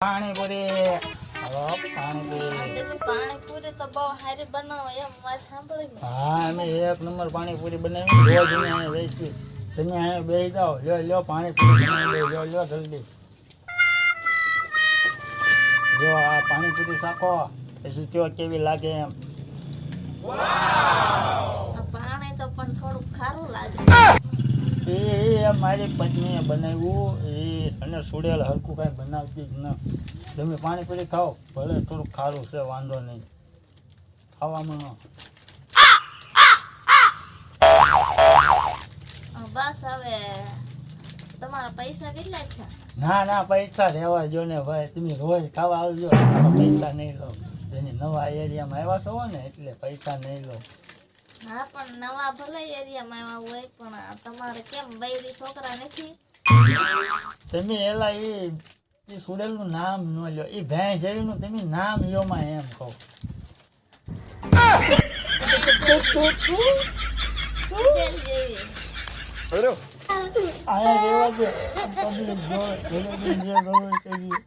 પાણીપુરી હવે પાણીપુરી તમે પાણીપુરી તો બહુ સારી બનાવો એમ વાત સાંભળી મેં. હા અમે એક નંબર પાણીપુરી બનાવી રોજ અમે અહીંયા જઈશું તમે અહીંયા બેસી જાઓ લ્યો પાણીપુરી બનાવી લ્યો જલ્દી જો આ પાણીપુરી શાખો પછી કયો કેવી લાગે એમ આ પાણી તો પણ થોડુંક ખારું લાગે. એ મારી પત્નીએ બનાવ્યું એ અને સુડેલ હરખું કાંઈ બનાવતી જ ન તમે પાણીપુરી ખાઓ ભલે થોડુંક ખારું છે વાંધો નહીં ખાવામાં બસ હવે તમારા પૈસા કેટલા છે? ના પૈસા રહેવા જો ને ભાઈ તમે રોજ ખાવા આવજો પૈસા નહીં લો જેની નવા એરિયામાં આવ્યા છો ને એટલે પૈસા નહીં લો હા પણ નવા ભલે એરિયામાં આવ્યા હોય પણ તમારે કેમ બૈરી છોકરા નથી? તમે એલા એ સુડેલનું નામ ન લ્યો એ ભેંસ જેવીનું તમે નામ લ્યો માં એમ કહો સુડેલ જેવી. આયા રેવા દે પબ્લિક જો જે ગમે કરી